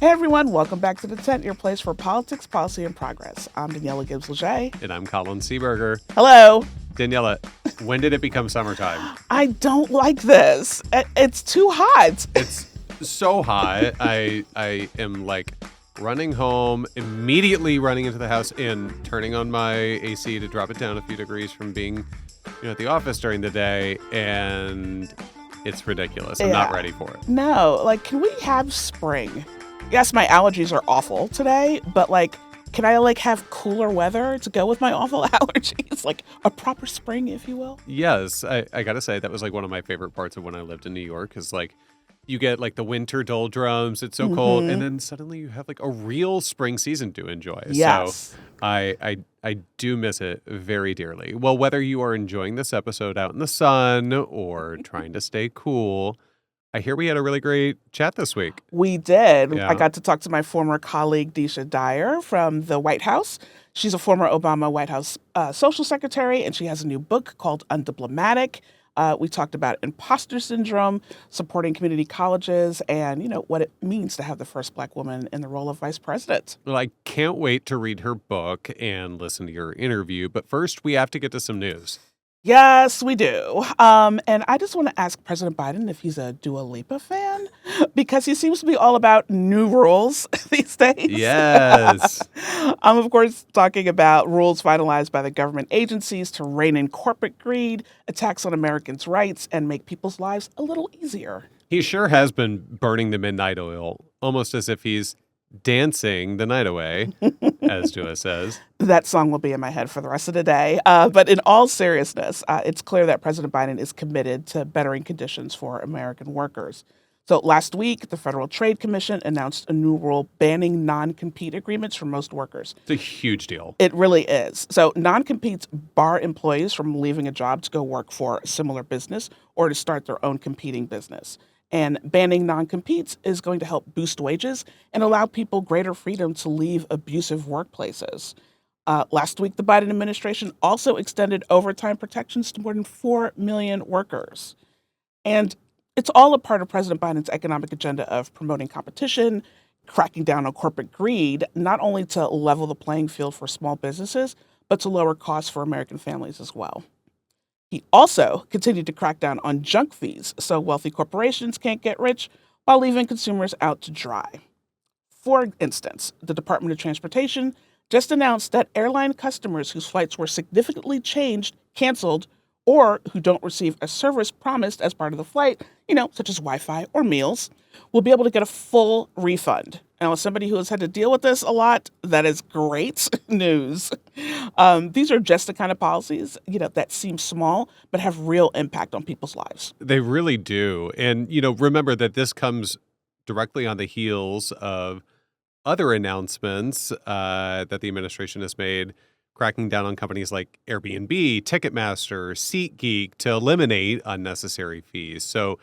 Hey everyone, welcome back to The Tent, your place for politics, policy, and progress. I'm Daniella Gibbs-Leger. And I'm Colin Seaberger. Hello. Daniella, when did it become summertime? I don't like this. It's too hot. It's so hot. I am like running home, immediately running into the house and turning on my AC to drop it down a few degrees from being at the office during the day, and it's ridiculous. I'm not ready for it. No, can we have spring? Yes, my allergies are awful today, but can I have cooler weather to go with my awful allergies? Like a proper spring, if you will? Yes, I gotta say that was one of my favorite parts of when I lived in New York is you get the winter doldrums, it's so cold, and then suddenly you have a real spring season to enjoy. Yes. So I do miss it very dearly. Well, whether you are enjoying this episode out in the sun or trying to stay cool, I hear we had a really great chat this week. We did. Yeah. I got to talk to my former colleague, Deesha Dyer from the White House. She's a former Obama White House social secretary, and she has a new book called Undiplomatic. We talked about imposter syndrome, supporting community colleges, and, what it means to have the first Black woman in the role of vice president. Well, I can't wait to read her book and listen to your interview. But first, we have to get to some news. Yes, we do. And I just want to ask President Biden if he's a Dua Lipa fan, because he seems to be all about new rules these days. Yes. I'm, of course, talking about rules finalized by the government agencies to rein in corporate greed, attacks on Americans' rights, and make people's lives a little easier. He sure has been burning the midnight oil, almost as if he's dancing the night away, as Dua says. That song will be in my head for the rest of the day. But in all seriousness, it's clear that President Biden is committed to bettering conditions for American workers. So last week, the Federal Trade Commission announced a new rule banning non-compete agreements for most workers. It's a huge deal. It really is. So non-competes bar employees from leaving a job to go work for a similar business or to start their own competing business. And banning non-competes is going to help boost wages and allow people greater freedom to leave abusive workplaces. Last week, the Biden administration also extended overtime protections to more than 4 million workers. And it's all a part of President Biden's economic agenda of promoting competition, cracking down on corporate greed, not only to level the playing field for small businesses, but to lower costs for American families as well. He also continued to crack down on junk fees so wealthy corporations can't get rich while leaving consumers out to dry. For instance, the Department of Transportation just announced that airline customers whose flights were significantly canceled, or who don't receive a service promised as part of the flight, such as Wi-Fi or meals, will be able to get a full refund. Now, as somebody who has had to deal with this a lot, that is great news. These are just the kind of policies, that seem small, but have real impact on people's lives. They really do. And, remember that this comes directly on the heels of other announcements that the administration has made, cracking down on companies like Airbnb, Ticketmaster, SeatGeek to eliminate unnecessary fees. So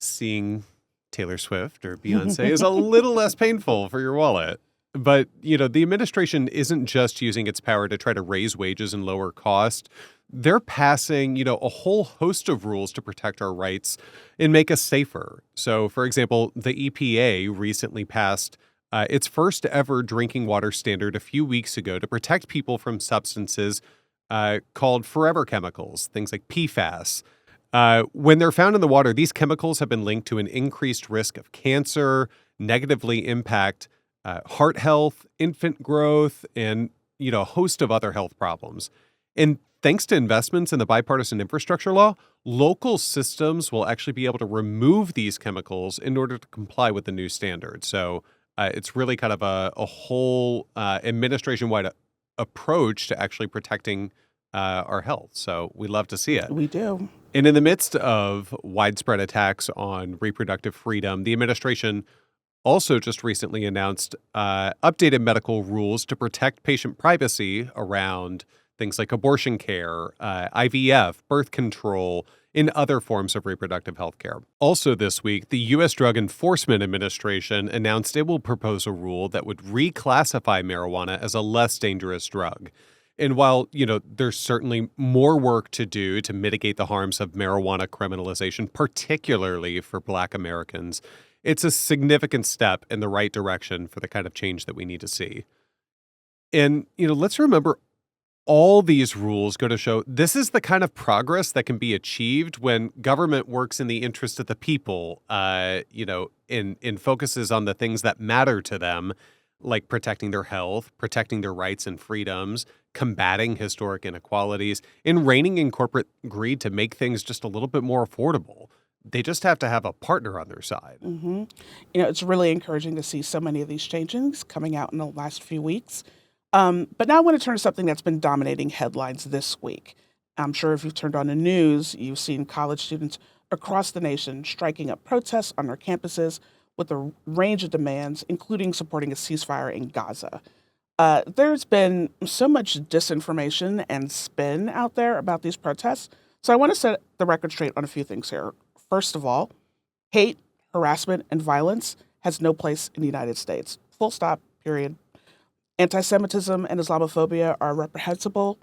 seeing Taylor Swift or Beyonce is a little less painful for your wallet. But, the administration isn't just using its power to try to raise wages and lower cost. They're passing, a whole host of rules to protect our rights and make us safer. So, for example, the EPA recently passed its first ever drinking water standard a few weeks ago to protect people from substances called forever chemicals, things like PFAS. When they're found in the water, these chemicals have been linked to an increased risk of cancer, negatively impact heart health, infant growth, and a host of other health problems. And thanks to investments in the bipartisan infrastructure law, local systems will actually be able to remove these chemicals in order to comply with the new standard. So it's really kind of a whole administration-wide approach to actually protecting our health. So we love to see it. We do. And in the midst of widespread attacks on reproductive freedom, the administration also just recently announced updated medical rules to protect patient privacy around things like abortion care, IVF, birth control, and other forms of reproductive health care. Also this week, the U.S. Drug Enforcement Administration announced it will propose a rule that would reclassify marijuana as a less dangerous drug. And while, there's certainly more work to do to mitigate the harms of marijuana criminalization, particularly for Black Americans, it's a significant step in the right direction for the kind of change that we need to see. And, let's remember all these rules go to show this is the kind of progress that can be achieved when government works in the interest of the people, in focuses on the things that matter to them, like protecting their health, protecting their rights and freedoms, combating historic inequalities, and reining in corporate greed to make things just a little bit more affordable. They just have to have a partner on their side. hmm It's really encouraging to see so many of these changes coming out in the last few weeks. But now I want to turn to something that's been dominating headlines this week. I'm sure if you've turned on the news, you've seen college students across the nation striking up protests on their campuses with a range of demands, including supporting a ceasefire in Gaza. There's been so much disinformation and spin out there about these protests. So I want to set the record straight on a few things here. First of all, hate, harassment, and violence has no place in the United States. Full stop, period. Anti-Semitism and Islamophobia are reprehensible,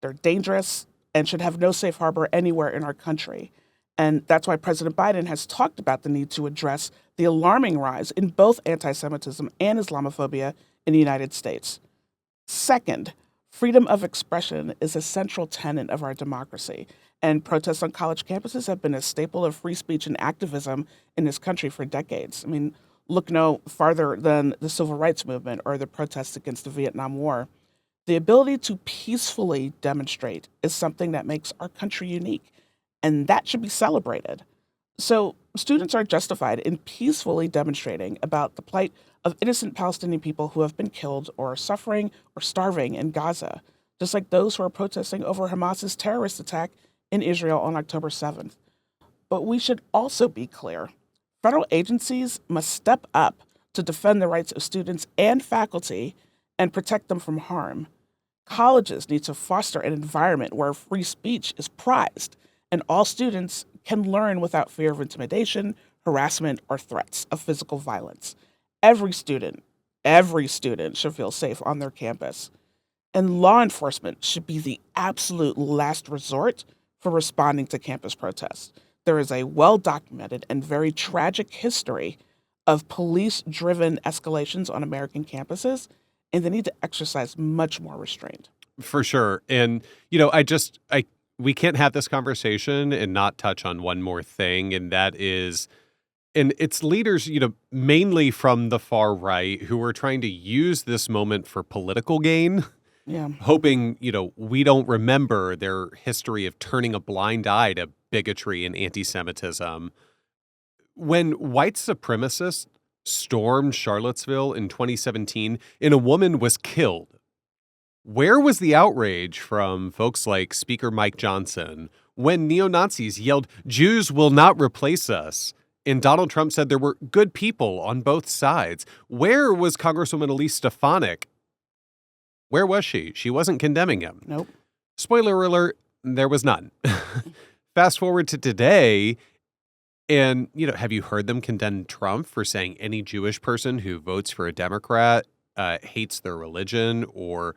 they're dangerous, and should have no safe harbor anywhere in our country. And that's why President Biden has talked about the need to address the alarming rise in both anti-Semitism and Islamophobia in the United States. Second, freedom of expression is a central tenet of our democracy, and protests on college campuses have been a staple of free speech and activism in this country for decades. I mean, look no farther than the civil rights movement or the protests against the Vietnam War. The ability to peacefully demonstrate is something that makes our country unique, and that should be celebrated. So, students are justified in peacefully demonstrating about the plight of innocent Palestinian people who have been killed or are suffering or starving in Gaza, just like those who are protesting over Hamas's terrorist attack in Israel on October 7th. But we should also be clear. Federal agencies must step up to defend the rights of students and faculty and protect them from harm. Colleges need to foster an environment where free speech is prized and all students can learn without fear of intimidation, harassment, or threats of physical violence. Every student should feel safe on their campus. And law enforcement should be the absolute last resort for responding to campus protests. There is a well-documented and very tragic history of police-driven escalations on American campuses, and they need to exercise much more restraint. For sure. And, we can't have this conversation and not touch on one more thing, and that is, and it's leaders, mainly from the far right who are trying to use this moment for political gain. Yeah. Hoping, we don't remember their history of turning a blind eye to bigotry and anti-Semitism. When white supremacists stormed Charlottesville in 2017 and a woman was killed, where was the outrage from folks like Speaker Mike Johnson when neo-Nazis yelled, "Jews will not replace us"? And Donald Trump said there were good people on both sides. Where was Congresswoman Elise Stefanik? Where was she? She wasn't condemning him. Nope. Spoiler alert, there was none. Fast forward to today, and, have you heard them condemn Trump for saying any Jewish person who votes for a Democrat hates their religion, or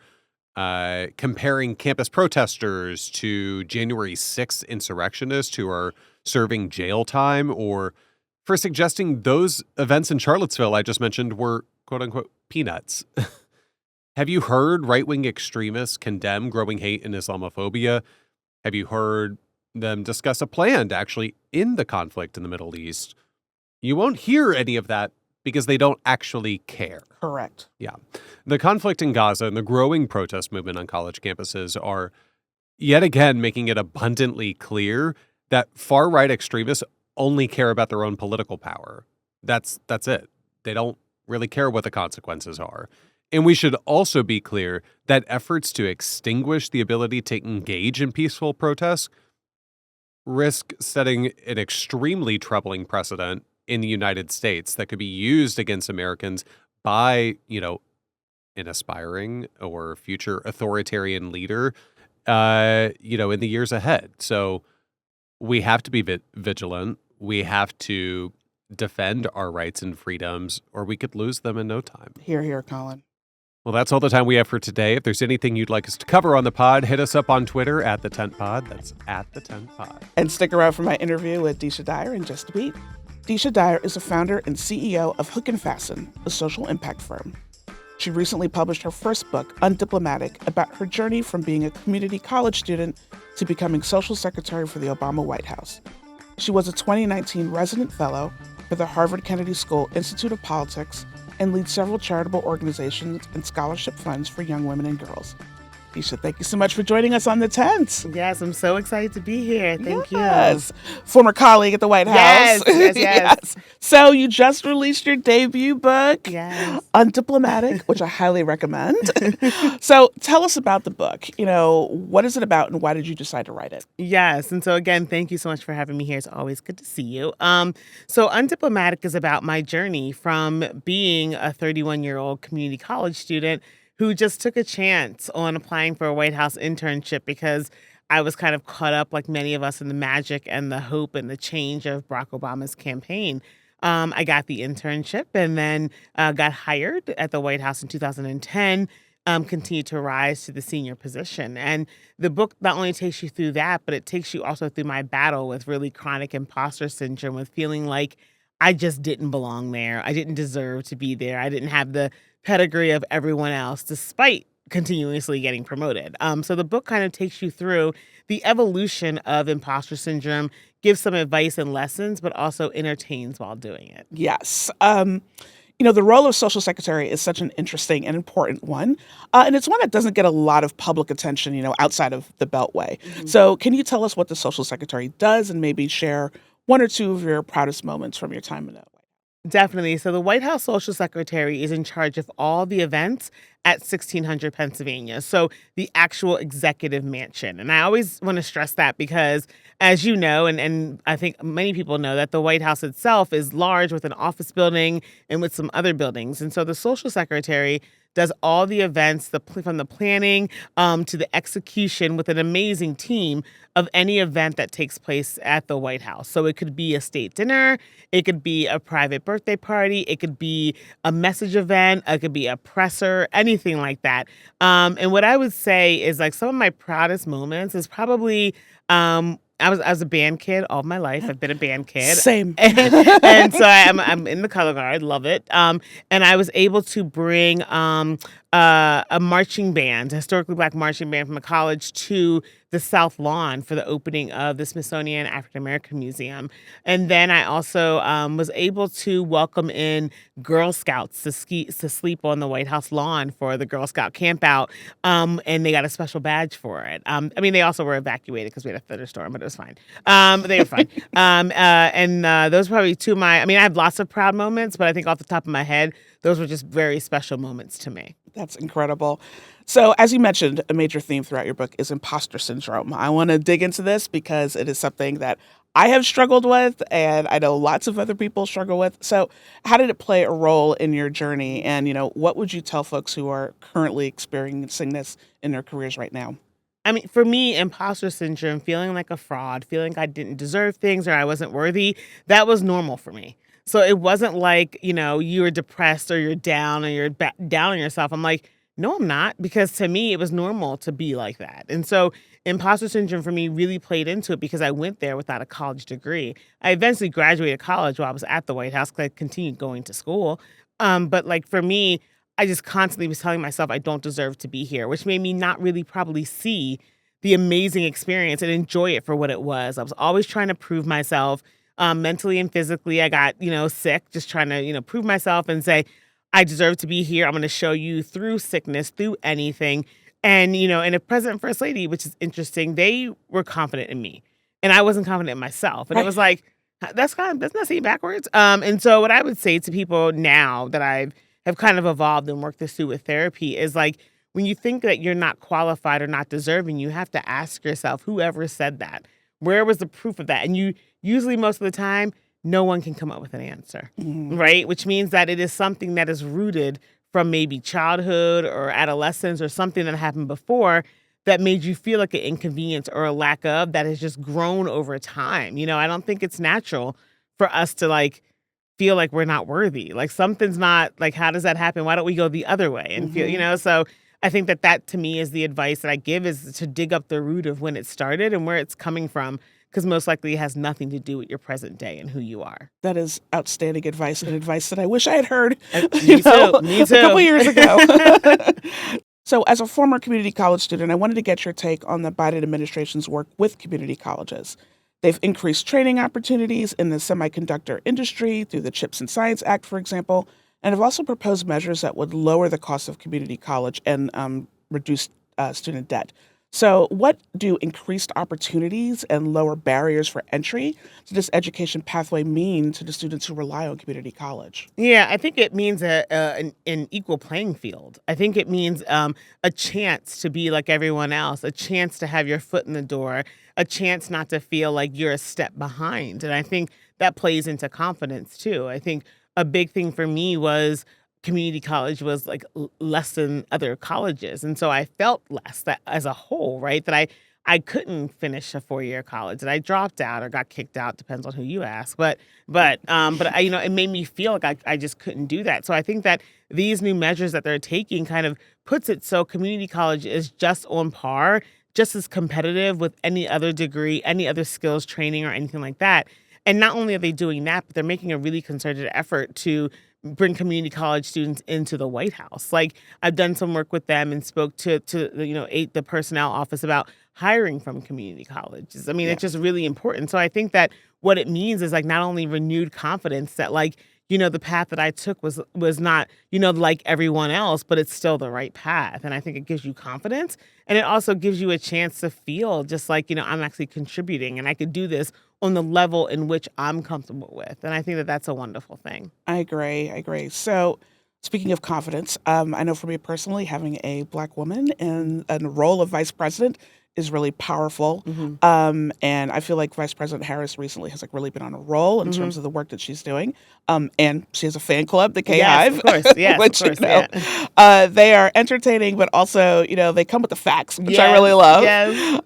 comparing campus protesters to January 6th insurrectionists who are serving jail time, or for suggesting those events in Charlottesville I just mentioned were, quote unquote, peanuts? Have you heard right-wing extremists condemn growing hate and Islamophobia? Have you heard them discuss a plan to actually end the conflict in the Middle East? You won't hear any of that because they don't actually care. Correct. Yeah. The conflict in Gaza and the growing protest movement on college campuses are yet again making it abundantly clear that far-right extremists only care about their own political power. That's it. They don't really care what the consequences are. And we should also be clear that efforts to extinguish the ability to engage in peaceful protests risk setting an extremely troubling precedent in the United States that could be used against Americans by, an aspiring or future authoritarian leader, in the years ahead. So we have to be vigilant. We have to defend our rights and freedoms, or we could lose them in no time. Hear, hear, Colin. Well, that's all the time we have for today. If there's anything you'd like us to cover on the pod, hit us up on Twitter @the10pod. That's @the10pod. And stick around for my interview with Deesha Dyer in just a beat. Deesha Dyer is the founder and CEO of Hook and Fasten, a social impact firm. She recently published her first book, Undiplomatic, about her journey from being a community college student to becoming social secretary for the Obama White House. She was a 2019 resident fellow for the Harvard Kennedy School Institute of Politics and leads several charitable organizations and scholarship funds for young women and girls. Deesha, thank you so much for joining us on the tent. Yes, I'm so excited to be here. Thank you. Yes. Former colleague at the White House. Yes. So you just released your debut book, Yes. Undiplomatic, which I highly recommend. So tell us about the book. What is it about and why did you decide to write it? Yes. And so again, thank you so much for having me here. It's always good to see you. So Undiplomatic is about my journey from being a 31-year-old community college student who just took a chance on applying for a White House internship because I was kind of caught up, like many of us, in the magic and the hope and the change of Barack Obama's campaign. I got the internship and then got hired at the White House in 2010, continued to rise to the senior position. And the book not only takes you through that, but it takes you also through my battle with really chronic imposter syndrome, with feeling like I just didn't belong there. I didn't deserve to be there. I didn't have the pedigree of everyone else, despite continuously getting promoted. So the book kind of takes you through the evolution of imposter syndrome, gives some advice and lessons, but also entertains while doing it. Yes. The role of social secretary is such an interesting and important one. And it's one that doesn't get a lot of public attention, outside of the Beltway. So can you tell us what the social secretary does and maybe share one or two of your proudest moments from your time in the White House? Definitely. So the White House Social Secretary is in charge of all the events at 1600 Pennsylvania. So the actual executive mansion. And I always want to stress that because, as you know, and I think many people know, that the White House itself is large with an office building and with some other buildings. And so the Social Secretary does all the events, from the planning to the execution, with an amazing team of any event that takes place at the White House. So it could be a state dinner, it could be a private birthday party, it could be a message event, it could be a presser, anything like that. And what I would say is, like, some of my proudest moments is probably I was a band kid all my life. I've been a band kid. Same. And so I'm in the color guard. Love it. And I was able to bring a marching band, a historically Black marching band from a college, to the South Lawn for the opening of the Smithsonian African American Museum. And then I also was able to welcome in Girl Scouts to sleep on the White House lawn for the Girl Scout campout. And they got a special badge for it. They also were evacuated because we had a thunderstorm, but it was fine. They were fine. Those are probably two of my, I have lots of proud moments, but I think off the top of my head, those were just very special moments to me. That's incredible. So, as you mentioned, a major theme throughout your book is imposter syndrome. I want to dig into this because it is something that I have struggled with, and I know lots of other people struggle with. So, how did it play a role in your journey? And, what would you tell folks who are currently experiencing this in their careers right now? For me, imposter syndrome, feeling like a fraud, feeling like I didn't deserve things or I wasn't worthy, that was normal for me. So it wasn't like, you were depressed or you're down or you're down on yourself. I'm like, no, I'm not, because to me, it was normal to be like that. And so imposter syndrome for me really played into it because I went there without a college degree. I eventually graduated college while I was at the White House because I continued going to school. But for me, I just constantly was telling myself I don't deserve to be here, which made me not really probably see the amazing experience and enjoy it for what it was. I was always trying to prove myself. Mentally and physically, I got, sick, just trying to, prove myself and say, I deserve to be here. I'm going to show you through sickness, through anything. And, and the President and First Lady, which is interesting, they were confident in me. And I wasn't confident in myself. And It was like, doesn't that seem backwards? And so what I would say to people now that have kind of evolved and worked this through with therapy is, like, when you think that you're not qualified or not deserving, you have to ask yourself, whoever said that? Where was the proof of that? And you usually, most of the time, no one can come up with an answer, right? Which means that it is something that is rooted from maybe childhood or adolescence or something that happened before that made you feel like an inconvenience or a lack of that has just grown over time. I don't think it's natural for us to, feel like we're not worthy. Like, something's not, how does that happen? Why don't we go the other way and feel, so I think that to me is the advice that I give, is to dig up the root of when it started and where it's coming from. because most likely it has nothing to do with your present day and who you are. That is outstanding advice, and advice that I wish I had heard, Me too. Me a couple too. years ago. So, as a former community college student, I wanted to get your take on the Biden administration's work with community colleges. They've increased training opportunities in the semiconductor industry through the CHIPS and Science Act, for example, and have also proposed measures that would lower the cost of community college and reduce student debt. So, what do increased opportunities and lower barriers for entry to this education pathway mean to the students who rely on community college? Yeah, I think it means an equal playing field. I think it means a chance to be like everyone else, a chance to have your foot in the door, a chance not to feel like you're a step behind. And I think that plays into confidence too. I think a big thing for me was community college was like less than other colleges. And so I felt less that as a whole, right? That I couldn't finish a 4-year college, that I dropped out or got kicked out, depends on who you ask. But I, it made me feel like I just couldn't do that. So I think that these new measures that they're taking kind of puts it so community college is just on par, just as competitive with any other degree, any other skills training or anything like that. And not only are they doing that, but they're making a really concerted effort to bring community college students into the White House. Like I've done some work with them and spoke to the personnel office about hiring from community colleges. I mean, Yeah. it's just really important. So I think that what it means is like not only renewed confidence that like, the path that I took was not, like everyone else, but it's still the right path. And I think it gives you confidence. And it also gives you a chance to feel just like, I'm actually contributing and I could do this on the level in which I'm comfortable with. And I think that that's a wonderful thing. I agree. So, speaking of confidence, I know for me personally, having a Black woman in a role of vice president is really powerful. Hmm. And I feel like Vice President Harris recently has like really been on a roll in Hmm. terms of the work that she's doing. And she has a fan club, the K Yes, Hive, of course. Yes, which of course. they are entertaining, but also they come with the facts, which I Yes, really love. yes.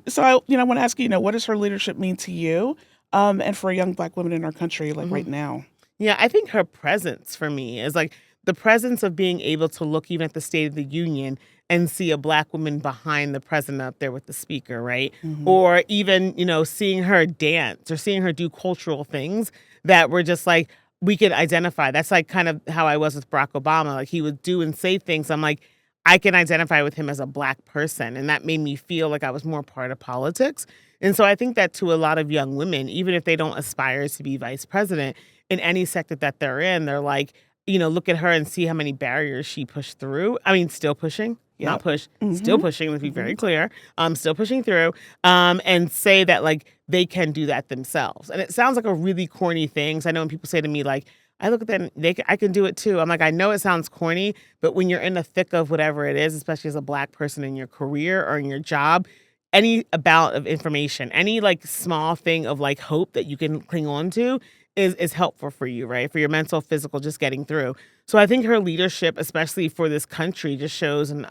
So I want to ask you, what does her leadership mean to you, and for young Black women in our country, like right now? Yeah, I think her presence for me is like the presence of being able to look even at the State of the Union and see a Black woman behind the president up there with the speaker, right? Hmm. Or even, seeing her dance or seeing her do cultural things that were just like, we could identify. That's like kind of how I was with Barack Obama. Like he would do and say things. I'm like, I can identify with him as a Black person. And that made me feel like I was more part of politics. And so I think that to a lot of young women, even if they don't aspire to be vice president in any sector that they're in, they're like, look at her and see how many barriers she pushed through. I mean, still pushing, not Yep. push, still Hmm. pushing, let's be very clear. Still pushing through, and say that like they can do that themselves. And it sounds like a really corny thing. So I know when people say to me like, I look at them, I can do it too. I'm like, I know it sounds corny, but when you're in the thick of whatever it is, especially as a Black person in your career or in your job, any amount of information, any like small thing of like hope that you can cling on to is helpful for you, right? For your mental, physical, just getting through. So I think her leadership, especially for this country, just shows, and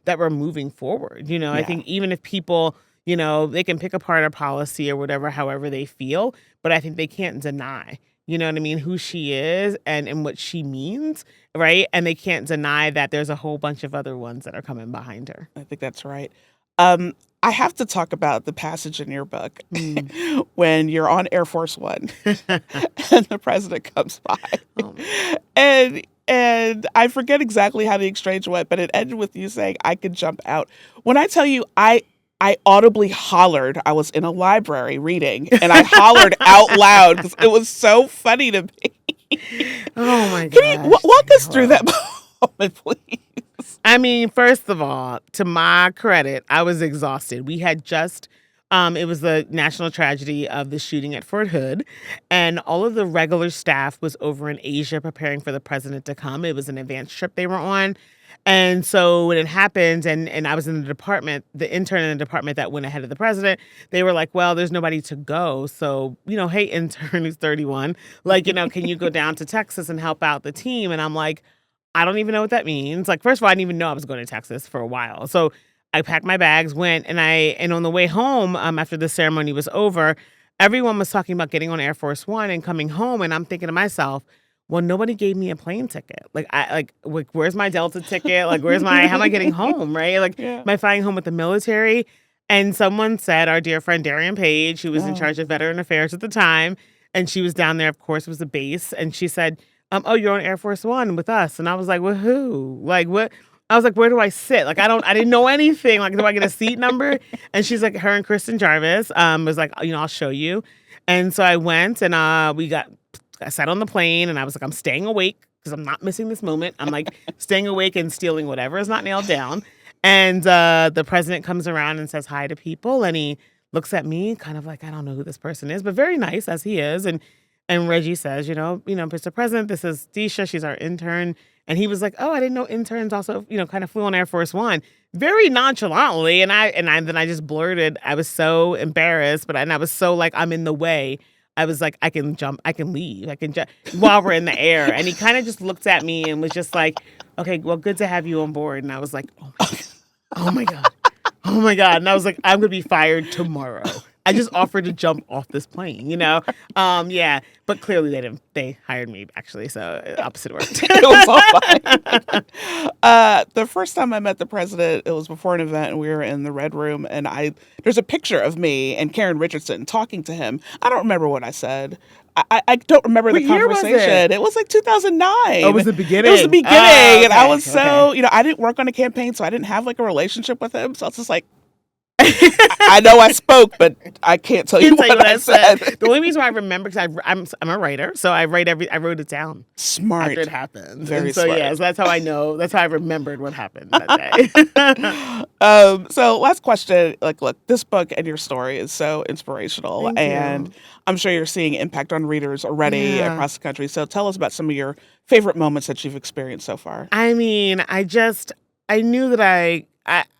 that we're moving forward. I Yeah. think even if people, they can pick apart a policy or whatever, however they feel, but I think they can't deny, what I mean, who she is and what she means, right? And they can't deny that there's a whole bunch of other ones that are coming behind her. I think that's right. Um, I have to talk about the passage in your book Mm. when you're on Air Force One and the president comes by, Oh, man. and I forget exactly how the exchange went, but it ended with you saying, "I could jump out." When I tell you, I audibly hollered. I was in a library reading, and I hollered out loud because it was so funny to me. Oh my Can you gosh, walk us through Daniella. that moment, please? I mean, first of all, to my credit, I was exhausted. We had just, it was the national tragedy of the shooting at Fort Hood, and all of the regular staff was over in Asia preparing for the president to come. It was an advance trip they were on. And so when it happened, and I was in the department, the intern in the department that went ahead of the president, they were like, well, there's nobody to go. So, hey, intern who's 31, like, can you go down to Texas and help out the team? And I'm like, I don't even know what that means. Like, first of all, I didn't even know I was going to Texas for a while. So I packed my bags, went, and on the way home, after the ceremony was over, everyone was talking about getting on Air Force One and coming home. And I'm thinking to myself, well, nobody gave me a plane ticket. Like, where's my Delta ticket? Like, how am I getting home? Right? Like, Yeah. am I flying home with the military? And someone said, our dear friend Darian Page, who was in charge of Veteran Affairs at the time, and she was down there, of course, it was the base, and she said, oh, you're on Air Force One with us. And I was like, well, who? Like, what? I was like, where do I sit? Like, I didn't know anything. Like, do I get a seat number? And she's like, her and Kristen Jarvis was like, I'll show you. And so I went, and I sat on the plane, and I was like, I'm staying awake because I'm not missing this moment. I'm like staying awake and stealing whatever is not nailed down. And the president comes around and says hi to people, and he looks at me kind of like, I don't know who this person is, but very nice as he is. And Reggie says, Mr. President, this is Deesha. She's our intern. And he was like, oh, I didn't know interns also, kind of flew on Air Force One very nonchalantly. And then I just blurted. I was so embarrassed, and I was so like, I'm in the way. I was like, I can jump, I can leave, I can jump while we're in the air. And he kind of just looked at me and was just like, okay, well, good to have you on board. And I was like, oh my God. Oh my God. And I was like, I'm going to be fired tomorrow. I just offered to jump off this plane, Yeah. But clearly they hired me actually. So opposite worked. It was all fine. The first time I met the president, it was before an event, and we were in the Red Room, and there's a picture of me and Karen Richardson talking to him. I don't remember what I said. I don't remember the conversation. It was like 2009. Oh, it was the beginning. It was the beginning, okay, and I was so, I didn't work on a campaign, so I didn't have like a relationship with him. So it's just like, I know I spoke, but I can't tell you what I said. The only reason why I remember, because I'm a writer, so I wrote it down. Smart. After it happened. Very smart. Yeah, so that's how I know. That's how I remembered what happened that day. So last question, look, this book and your story is so inspirational. Thank and you. I'm sure you're seeing impact on readers already across the country. So tell us about some of your favorite moments that you've experienced so far. I mean, I knew that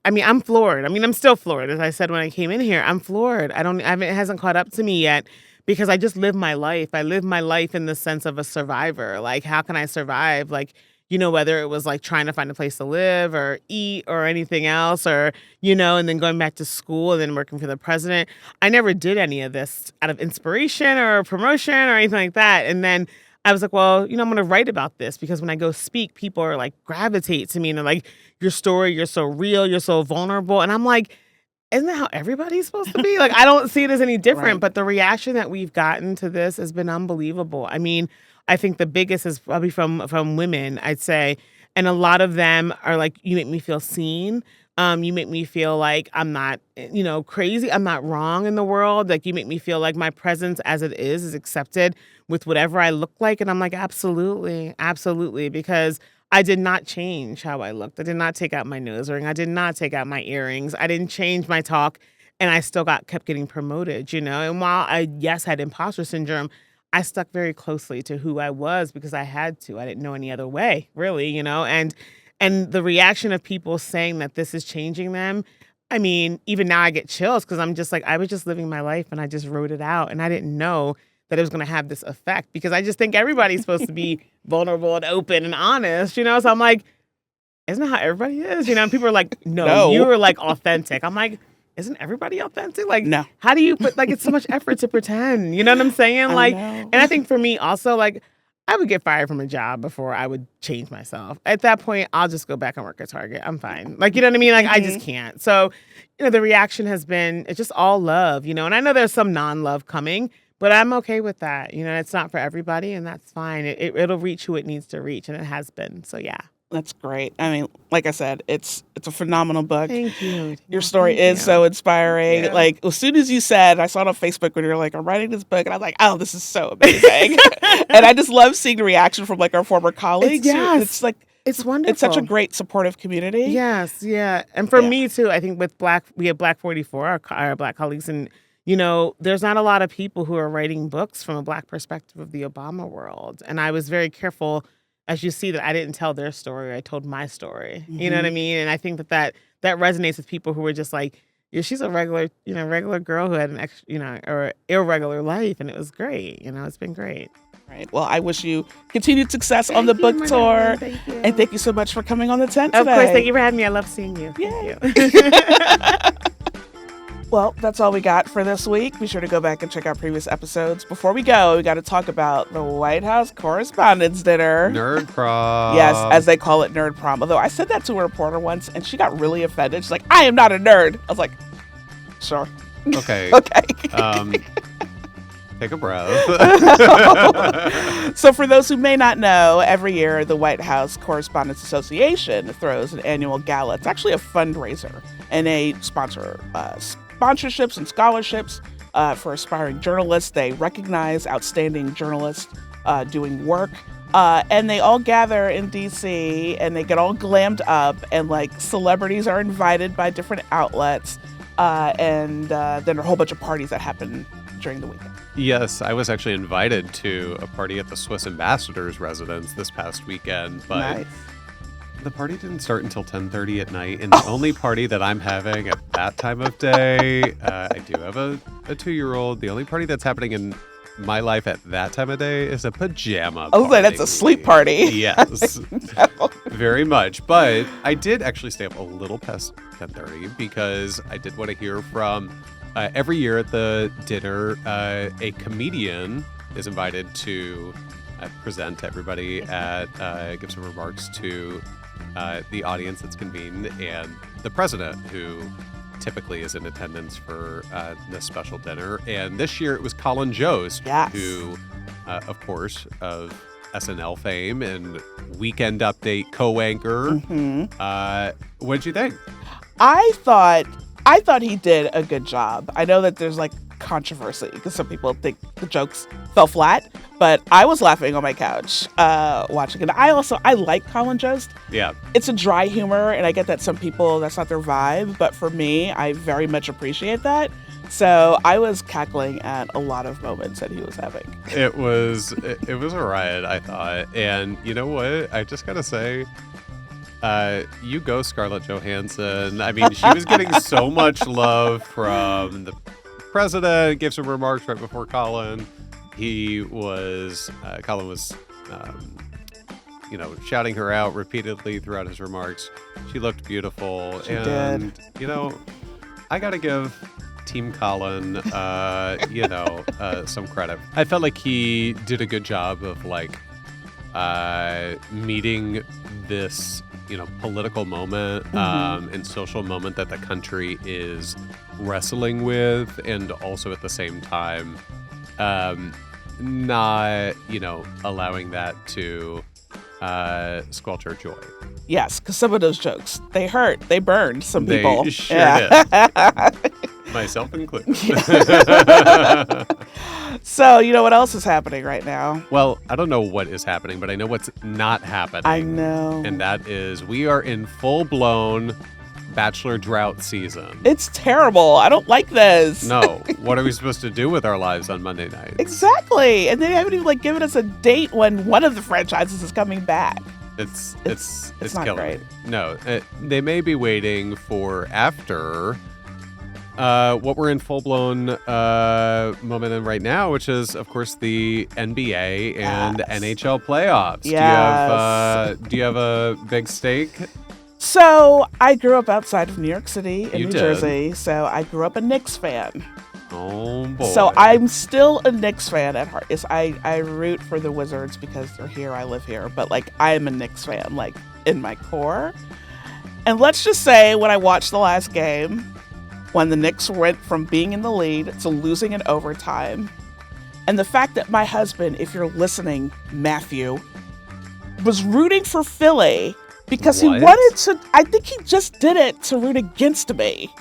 I'm floored. I'm still floored. As I said when I came in here, I'm floored. It hasn't caught up to me yet because I just live my life. I live my life in the sense of a survivor. Like, how can I survive? Like, whether it was like trying to find a place to live or eat or anything else or, and then going back to school and then working for the president. I never did any of this out of inspiration or promotion or anything like that. And then I was like, well, I'm going to write about this because when I go speak, people are like gravitate to me and they're like, your story, you're so real, you're so vulnerable. And I'm like, isn't that how everybody's supposed to be? Like, I don't see it as any different, Right. But the reaction that we've gotten to this has been unbelievable. I think the biggest is probably from women, I'd say. And a lot of them are like, you make me feel seen. You make me feel like I'm not, crazy. I'm not wrong in the world. Like, you make me feel like my presence as it is accepted with whatever I look like. And I'm like, absolutely, absolutely. Because I did not change how I looked. I did not take out my nose ring. I did not take out my earrings. I didn't change my talk. And I still kept getting promoted, And while I, had imposter syndrome, I stuck very closely to who I was because I had to. I didn't know any other way, really, And the reaction of people saying that this is changing them, even now I get chills because I'm just like, I was just living my life and I just wrote it out. And I didn't know that it was going to have this effect because I just think everybody's supposed to be vulnerable and open and honest, So I'm like, isn't that how everybody is? And people are like, no, you were like authentic. I'm like, isn't everybody authentic? Like, No. How do you put, like, it's so much effort to pretend, you know what I'm saying? Like, and I think for me also, like, I would get fired from a job before I would change myself. At that point, I'll just go back and work at Target. I'm fine. Like, you know what I mean? Like, I just can't. So, the reaction has been, it's just all love, and I know there's some non-love coming, but I'm okay with that. It's not for everybody, and that's fine. It'll reach who it needs to reach, and it has been. So, yeah. That's great. Like I said, it's a phenomenal book. Thank you. Your story is so inspiring. Yeah. Like, as soon as you said, I saw it on Facebook when you were like, I'm writing this book, and I was like, oh, this is so amazing. And I just love seeing the reaction from like our former colleagues. Yes. It's wonderful. It's such a great supportive community. Yes, yeah. And for me too, I think with we have Black 44, our Black colleagues, and there's not a lot of people who are writing books from a Black perspective of the Obama world. And I was very careful, as you see, that I didn't tell their story. I told my story. Mm-hmm. You know what I mean? And I think that resonates with people who were just like, yeah, she's a regular girl who had an or irregular life, and it was great. It's been great. Right. Well, I wish you continued success on the book my tour. darling. Thank you. And thank you so much for coming on the tent Of today. course, thank you for having me. I love seeing you. Yay. Thank you. Well, that's all we got for this week. Be sure to go back and check out previous episodes. Before we go, we got to talk about the White House Correspondents' Dinner. Nerd prom. Yes, as they call it, nerd prom. Although I said that to a reporter once, and she got really offended. She's like, I am not a nerd. I was like, Sure. Okay. Okay. Take a breath. So for those who may not know, every year the White House Correspondents Association throws an annual gala. It's actually a fundraiser, and they sponsor sponsorships and scholarships for aspiring journalists. They recognize outstanding journalists doing work. And they all gather in DC and they get all glammed up, and like celebrities are invited by different outlets. And then there are a whole bunch of parties that happen during the weekend. Yes, I was actually invited to a party at the Swiss ambassador's residence this past weekend, but Nice. the party didn't start until 10:30 at night, and the only party that I'm having at that time of day, I do have a 2-year-old. The only party that's happening in my life at that time of day is a pajama party. Oh, that's a sleep party. Yes, very much. But I did actually stay up a little past 10:30 because I did want to hear from, every year at the dinner, a comedian is invited to present to everybody give some remarks to the audience that's convened, and the president, who typically is in attendance for this special dinner. And this year it was Colin Jost, Yes. who, of course, of SNL fame and Weekend Update co-anchor. What'd you think? I thought he did a good job. I know that there's like controversy because some people think the jokes fell flat, but I was laughing on my couch watching it. I like Colin Jost. Yeah. It's a dry humor, and I get that some people, that's not their vibe, but for me, I very much appreciate that. So I was cackling at a lot of moments that he was having. It was a riot, I thought. And you know what? I just gotta say, you go Scarlett Johansson. I mean, she was getting so much love from the president. Gave some remarks right before Colin. Colin was, shouting her out repeatedly throughout his remarks. She looked beautiful. She did. I gotta give Team Colin, some credit. I felt like he did a good job of meeting this, political moment and social moment that the country is wrestling with, and also at the same time, not, allowing that to squelch our joy. Yes, because some of those jokes, they hurt. They burned some people. They sure did. Myself included. So, you know what else is happening right now? Well, I don't know what is happening, but I know what's not happening. I know. And that is, we are in full-blown Bachelor drought season. It's terrible. I don't like this. No. What are we supposed to do with our lives on Monday nights? Exactly. And they haven't even given us a date when one of the franchises is coming back. It's not killing great. me. No, they may be waiting for after what we're in full-blown moment in right now, which is, of course, the NBA and Yes. NHL playoffs. Yes. Do you have a big stake? So I grew up outside of New York City in You New did. Jersey. So I grew up a Knicks fan. Oh, boy. So I'm still a Knicks fan at heart. I root for the Wizards because they're here, I live here. But I am a Knicks fan, in my core. And let's just say when I watched the last game, when the Knicks went from being in the lead to losing in overtime, and the fact that my husband, if you're listening, Matthew, was rooting for Philly because he What? wanted to, I think he just did it to root against me.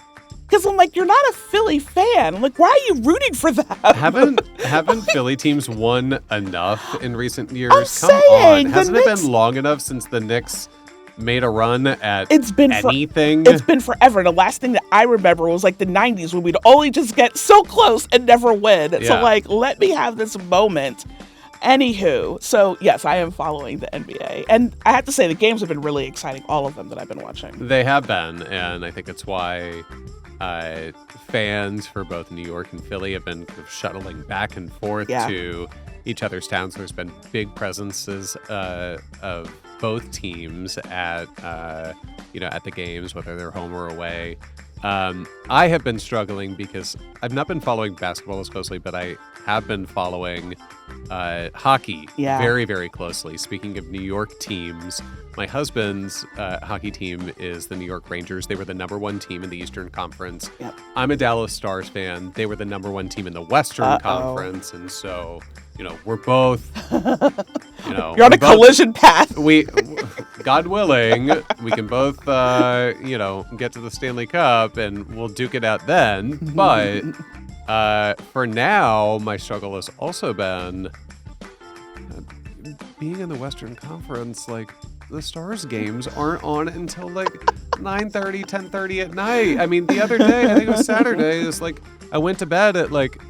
Because I'm you're not a Philly fan. I'm why are you rooting for that? Haven't Philly teams won enough in recent years? I'm Come saying, on. the Hasn't it Knicks- been long enough since the Knicks made a run at It's been anything? It's been forever. The last thing that I remember was the 90s when we'd only just get so close and never win. Yeah. So let me have this moment. Anywho, so yes, I am following the NBA. And I have to say the games have been really exciting, all of them that I've been watching. They have been, and I think it's why fans for both New York and Philly have been kind of shuttling back and forth Yeah. to each other's towns. There's been big presences of both teams at the games, whether they're home or away. I have been struggling because I've not been following basketball as closely, but I have been following hockey Yeah. very, very closely. Speaking of New York teams, my husband's hockey team is the New York Rangers. They were the #1 team in the Eastern Conference. Yep. I'm a Dallas Stars fan. They were the #1 team in the Western Uh-oh. Conference. And so, we're both, You're on a collision path. God willing, we can both, get to the Stanley Cup and we'll duke it out then. But for now, my struggle has also been being in the Western Conference. Like, the Stars games aren't on until like 9:30, 10:30 at night. I mean, the other day, I think it was Saturday, it's like I went to bed at like,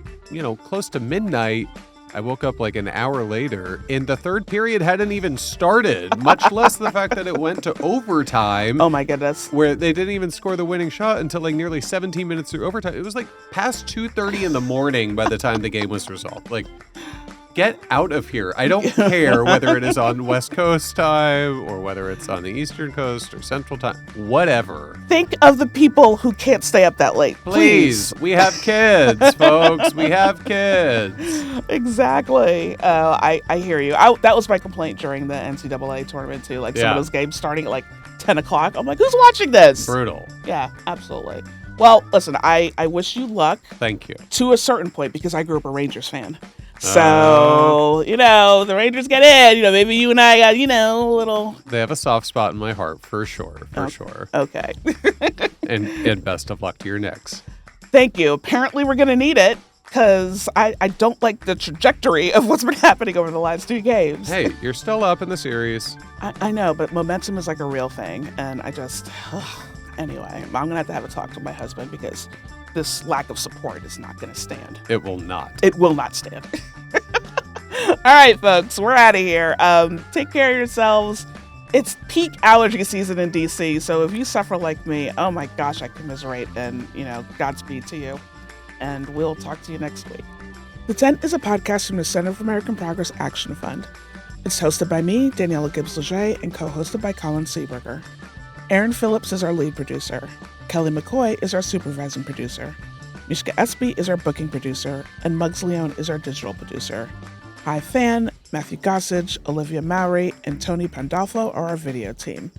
close to midnight. I woke up like an hour later, and the third period hadn't even started, much less the fact that it went to overtime. Oh my goodness. Where they didn't even score the winning shot until like nearly 17 minutes through overtime. It was like past 2:30 in the morning by the time the game was resolved. Like, get out of here. I don't care whether it is on West Coast time or whether it's on the Eastern Coast or Central time, whatever. Think of the people who can't stay up that late. Please. We have kids, folks. We have kids. Exactly. I hear you. That was my complaint during the NCAA tournament too. Like some of those games starting at like 10 o'clock. I'm like, who's watching this? Brutal. Yeah, absolutely. Well, listen, I wish you luck. Thank you. To a certain point, because I grew up a Rangers fan. So, the Rangers get in. Maybe you and I got, a little... They have a soft spot in my heart, for sure. Sure. Okay. and best of luck to your Knicks. Thank you. Apparently, we're going to need it, because I don't like the trajectory of what's been happening over the last 2 games. Hey, you're still up in the series. I know, but momentum is like a real thing, and I just... Anyway, I'm going to have a talk to my husband, because this lack of support is not going to stand. It will not. It will not stand. All right, folks, we're out of here. Take care of yourselves. It's peak allergy season in DC, so if you suffer like me, oh my gosh, I commiserate, and, Godspeed to you. And we'll talk to you next week. The Tent is a podcast from the Center for American Progress Action Fund. It's hosted by me, Daniella Gibbs-Leger, and co-hosted by Colin Seeberger. Aaron Phillips is our lead producer. Kelly McCoy is our supervising producer. Mishka Espy is our booking producer, and Muggs Leone is our digital producer. Hi Fan, Matthew Gossage, Olivia Mowry, and Tony Pandolfo are our video team.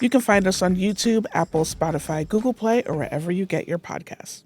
You can find us on YouTube, Apple, Spotify, Google Play, or wherever you get your podcasts.